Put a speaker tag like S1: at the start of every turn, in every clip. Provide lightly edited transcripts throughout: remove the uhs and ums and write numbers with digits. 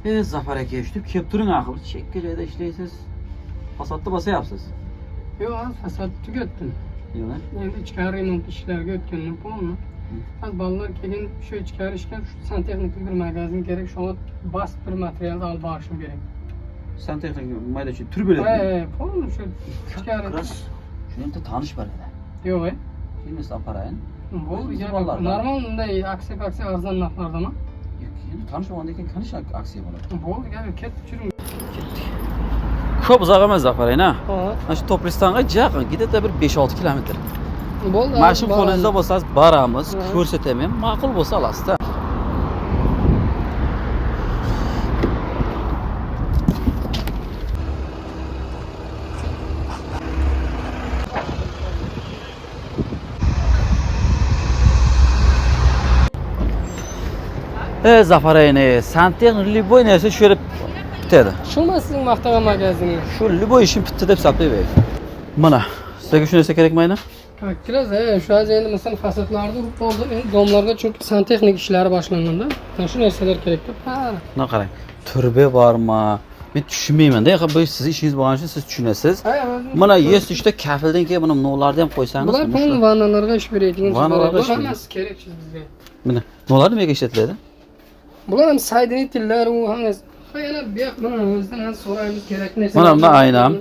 S1: Zafer aka eshitib kelib turing axir. Chekka joyda ishlaysiz. Fasadda bosyapsiz.
S2: Yo'q, fasad tugatdim.
S1: Yo'q.
S2: Endi ichkari remont ishlariga o'tgandan keyin hozir bolalar kelgan shu ichkari ishga santexnik bir magazin kerak, shunga bas bir materialni olib borishim kerak.
S1: Santexnik mayda-chu tur bo'ladi.
S2: Polni shu ichkari.
S1: Shunda tanish bor edi.
S2: Yo'q,
S1: Endi saparayin.
S2: bo'ldi. Normal bunday aksiya arzon narxlardami?
S1: Endi tanish bo'lgandan keyin qanaqa aksiya bo'ladi?
S2: Bo'ldi, gel ketdi, turing.
S1: Ko'p uzoq emas Zafarin, ha?
S2: Ha.
S1: Mana shu Toplistonga yaqin, gideta bir 5-6 kilometr.
S2: Bo'ldi.
S1: Mashina qo'lingizda bo'lsa, boramiz, ko'rsataman, ma'qul bo'lsa olasiz-da. Zafarin, Santexnik Liboy narsa sho'rib bitadi.
S2: Shunmi sizning maqtagan magazini?
S1: Shu Liboy ishim bitdi deb hisoblayman. Mana, sizga shu narsa kerakmi?
S2: Kiraz, shu hozir endi masalan fasadlarni urib bo'ldim. Endi domlarga chunki santexnik ishlari boshlanganda, mana shu narsalar kerak deb. Ha.
S1: Mana qarang. Turba bormi? Men tushunmayman-da. Bu siz ishingiz bo'lgani uchun siz tushunasiz. Mana yes-ishda kafildan keyin buni nolarni ham qo'ysangiz,
S2: bular pul vannalarga ish beradigan
S1: vannalarga
S2: hammasi kerak bizga.
S1: Mana, nolar nimaga ishlatiladi?
S2: Bular ham sayditillar, u hammasi. Yana bu yoq mana o'zidan ham so'raymiz kerak narsa.
S1: Mana bundan aynam.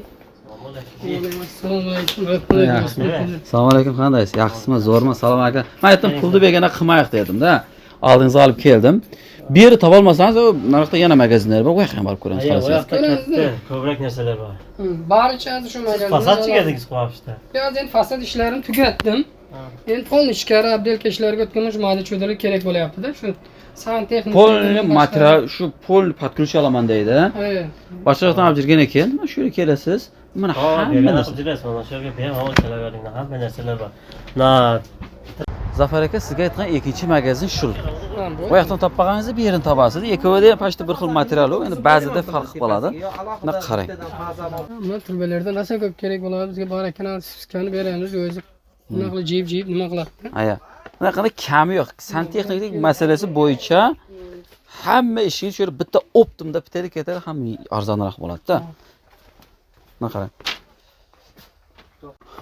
S2: Assalomu alaykum.
S1: Assalomu alaykum, qandaysiz? Yaxshisizmi? Zo'rmi? Salom aka. Men aytdim, pulni berganda qilmaylik dedim-da. Oldingizga olib keldim. Bu yerni topa olmasangiz, u narxda yana magazinlar bor, u yoqqa borib ko'ramiz.
S3: Yo'q, u yoqda katta, ko'proq narsalar bor.
S2: Baricha shu magazin.
S3: Fasadchiga dedingiz qo'yapsiz.
S2: Yo'q, endi fasad ishlarini tugatdim. Endi pol ichkari abdelka ishlariga o'tganda shu mayda cho'dalar kerak bo'lyapti-da, shu santexnik.
S1: Polni material, shu pol podключ olaman deydi. Boshqalardan olib jirgan ekan, mana shu yerga kelasiz. Mana hamma narsa.
S3: Mana shu yerga bemalol kelavering, hamma narsalar bor. Na
S1: Zafar aka, sizga aytgan ikkinchi magazin shu. Bu yoqdan topmaganingizda bu yerni topasiz. Ikkovida ham pashta bir xil material u, endi ba'zida farq qiladi. Mana qarang.
S2: Mana turbalarda narsa ko'p kerak bo'ladi, bizga bor ekan, siskani beramiz, o'zi nima qilib jiyib nima qiladi.
S1: Aya. Bunaqa kami yo'q. Santexnik masalasi bo'yicha hamma ishingiz shu bitta optimda bitadi ketadi, ham arzonroq bo'ladi-da. Mana qarang.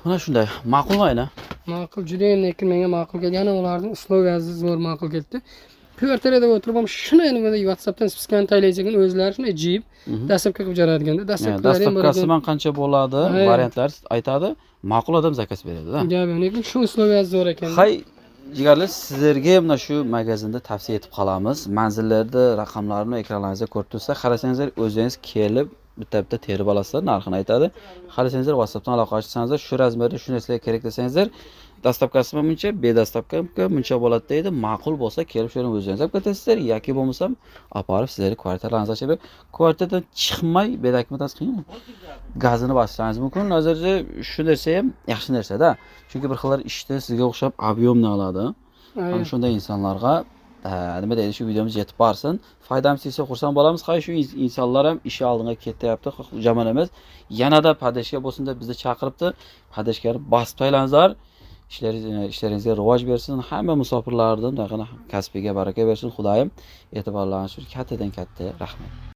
S1: Mana shunday, ma'qulmi ayna?
S2: Ma'qul, juda ham lekin menga ma'qul keldi. Yana ularning usloviyasi zo'r ma'qul keldi. Kvartirada o'tirib ham shuni endi WhatsAppdan skan taylaydigan o'zlari shunday jiyib, dastlabki qilib jaradganda,
S1: dastlabkasi man qancha bo'ladi, variantlar aytadi, ma'qul odam zakaz beradi-da.
S2: Lekin shu usloviyasi zo'r ekan.
S1: Hay, jigarlar, sizlarga mana shu magazinda tavsiya etib qolamiz. Manzillarda raqamlarni ekranlaringizda ko'rib tursa, qarasangizlar, o'zingiz kelib bitta terib olasizlar, narxini aytadi. Qarasangizlar, WhatsAppdan aloqa ochsangizlar, shu razmerda shu narsalar kerak desangizlar, dastlabkasi buncha, bedastlabkasi buncha bo'ladi deydi. Ma'qul bo'lsa, kelib shuni o'zingiz olib ketasizlar, yoki bo'lmasam, olib sizlarga kvartiralarni ochib, kvartiradan chiqmay, bedakmidan qiyin. Gazini bossangiz mumkin. Hozircha shu narsa ham yaxshi narsa-da. Chunki bir xillar ishda sizga o'xshab obyomni oladi. Ana shunday insonlarga nima deydi, shu videomiz yetib borsin. Foydamiz tegsa xursand bo'lamiz. Hay shu insonlar ham ish oldiga ketyapti, jamon emas. Yanada padashga bo'lsin deb bizni chaqiribdi. Padashkani bosib taylanizlar. Ishlaringizga rivoj bersin. Hamma musofirlardan kasbiga baraka bersin. Xudoyim e'tiborlaringiz uchun kattadan katta rahmat.